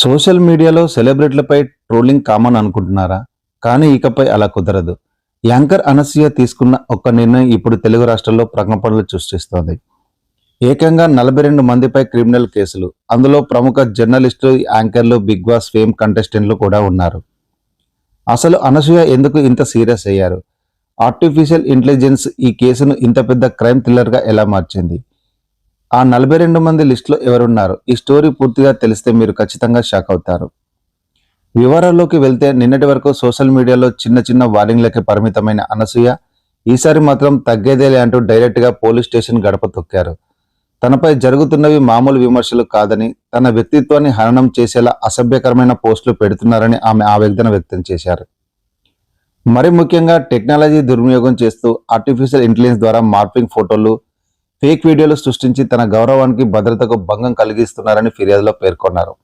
Social మీడియాలో సెలబ్రిటీలపై trolling common అనుకుంటున్నారా? కానీ ఇకపై అలా కుదరదు. యాంకర్ అనసూయ తీసుకున్న ఒక్క నిర్ణయం ఇప్పుడు తెలుగు రాష్ట్రాల్లో ప్రకంపనలు సృష్టిస్తోంది. ఏకంగా 42 మందిపై క్రిమినల్ కేసులు. అందులో ప్రముఖ జర్నలిస్టులు, యాంకర్లు, బిగ్ బాస్ ఫేమ్ కంటెస్టెంట్లు కూడా ఉన్నారు. అసలు అనసూయ ఎందుకు ఇంత సీరియస్ అయ్యారు? ఆర్టిఫిషియల్ ఇంటెలిజెన్స్ ఈ కేసును ఇంత పెద్ద క్రైమ్ థ్రిల్లర్గా ఎలా మార్చింది? ఆ 42 మంది లిస్టులో ఎవరున్నారు? ఈ స్టోరీ పూర్తిగా తెలిస్తే మీరు ఖచ్చితంగా షాక్ అవుతారు. వివరాల్లోకి వెళ్తే నిన్నటి వరకు సోషల్ మీడియాలో చిన్న చిన్న వార్నింగ్లకి పరిమితమైన అనసూయ ఈసారి మాత్రం తగ్గేదేలే అంటూ డైరెక్ట్గా పోలీస్ స్టేషన్ గడప తొక్కారు. తనపై జరుగుతున్నవి మామూలు విమర్శలు కాదని, తన వ్యక్తిత్వాన్ని హననం చేసేలా అసభ్యకరమైన పోస్టులు పెడుతున్నారని ఆమె ఆవేదన వ్యక్తం చేశారు. మరి ముఖ్యంగా టెక్నాలజీ దుర్వినియోగం చేస్తూ ఆర్టిఫిషియల్ ఇంటెలిజెన్స్ ద్వారా మార్ఫింగ్ ఫోటోలు, ఫేక్ వీడియోలు సృష్టించి తన గౌరవానికి, భద్రతకు భంగం కలిగిస్తున్నారని ఫిర్యాదులో పేర్కొన్నారు.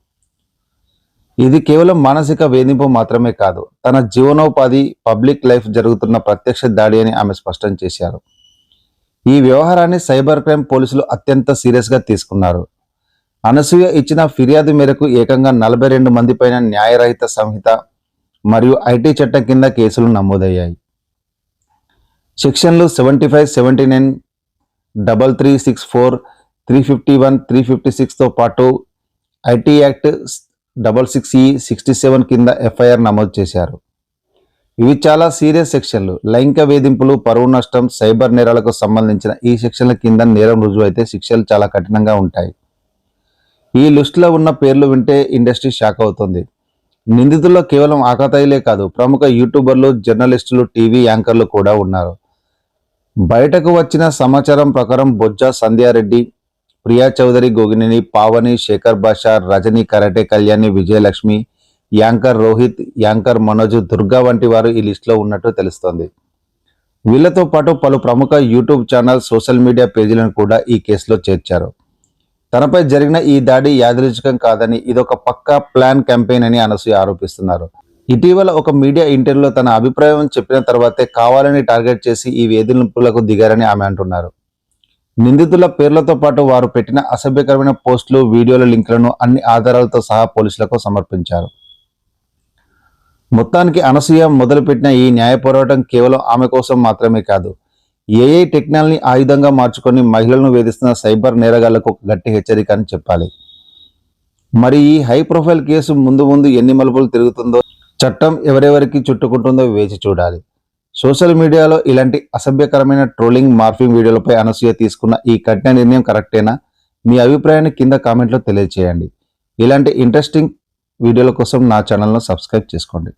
ఇది కేవలం మానసిక వేధింపు మాత్రమే కాదు, తన జీవనోపాధి, పబ్లిక్ లైఫ్ జరుగుతున్న ప్రత్యక్ష దాడి అని ఆమె స్పష్టం చేశారు. ఈ వ్యవహారాన్ని సైబర్ క్రైమ్ పోలీసులు అత్యంత సీరియస్గా తీసుకున్నారు. అనసూయ ఇచ్చిన ఫిర్యాదు మేరకు ఏకంగా 42 మందిపైన న్యాయరహిత సంహిత మరియు ఐటీ చట్టం కింద కేసులు నమోదయ్యాయి. సెక్షన్లు 75, 79, 3364, 351, 356తో పాటు ఐటీ యాక్ట్ 66E, 67 కింద ఎఫ్ఐఆర్ నమోదు చేశారు. ఇవి చాలా సీరియస్ సెక్షన్లు. లైంగిక వేధింపులు, పరువు నష్టం, సైబర్ నేరాలకు సంబంధించిన ఈ సెక్షన్ల కింద నేరం రుజువు అయితే శిక్షలు చాలా కఠినంగా ఉంటాయి. ఈ లిస్టులో ఉన్న పేర్లు వింటే ఇండస్ట్రీ షాక్ అవుతుంది. నిందితుల్లో కేవలం ఆకతాయిలే కాదు, ప్రముఖ యూట్యూబర్లు, జర్నలిస్టులు, టీవీ యాంకర్లు కూడా ఉన్నారు. బయటకు వచ్చిన సమాచారం ప్రకారం Bojja Sandhya Reddy, Priya Chowdary, Gogineni Pavani, Shekhar Basha, Rajini, karate Kalyani, Vijayalakshmi, anchor Rohit, anchor Manoj, Durga వంటి వారు ఈ లిస్టులో ఉన్నట్టు తెలుస్తోంది. వీళ్లతో పాటు పలు ప్రముఖ యూట్యూబ్ ఛానల్, సోషల్ మీడియా పేజీలను కూడా ఈ కేసులో చేర్చారు. తనపై జరిగిన ఈ దాడి యాదృచ్ఛికం కాదని, ఇదొక పక్కా ప్లాన్ క్యాంపెయిన్ అని అనసూయ ఆరోపిస్తున్నారు. ఇటీవల ఒక మీడియా ఇంటర్వ్యూలో తన అభిప్రాయం చెప్పిన తర్వాతే కావాలని టార్గెట్ చేసి ఈ వేధింపులకు దిగారని ఆమె అంటున్నారు. నిందితుల పేర్లతో పాటు వారు పెట్టిన అసభ్యకరమైన పోస్టులు, వీడియోల లింకులను అన్ని ఆధారాలతో సహా పోలీసులకు సమర్పించారు. మొత్తానికి అనసూయ మొదలుపెట్టిన ఈ న్యాయ పోరాటం కేవలం ఆమె కోసం మాత్రమే కాదు, ఏఐ టెక్నాలజీని ఆయుధంగా మార్చుకొని మహిళలను వేధిస్తున్న సైబర్ నేరగాళ్లకు ఒక గట్టి హెచ్చరిక అని చెప్పాలి. మరి ఈ హై ప్రొఫైల్ కేసు ముందు ముందు ఎన్ని మలుపులు తిరుగుతుందో, చట్టం ఎవరెవరికి చుట్టుకుంటుందో వేచి చూడాలి. సోషల్ మీడియాలో ఇలాంటి అసభ్యకరమైన ట్రోలింగ్, మార్ఫింగ్ వీడియోలపై అనసూయ తీసుకున్న ఈ కఠిన నిర్ణయం కరెక్టేనా? మీ అభిప్రాయాన్ని కింద కామెంట్లో తెలియజేయండి. ఇలాంటి ఇంట్రెస్టింగ్ వీడియోల కోసం నా ఛానల్ను సబ్స్క్రైబ్ చేసుకోండి.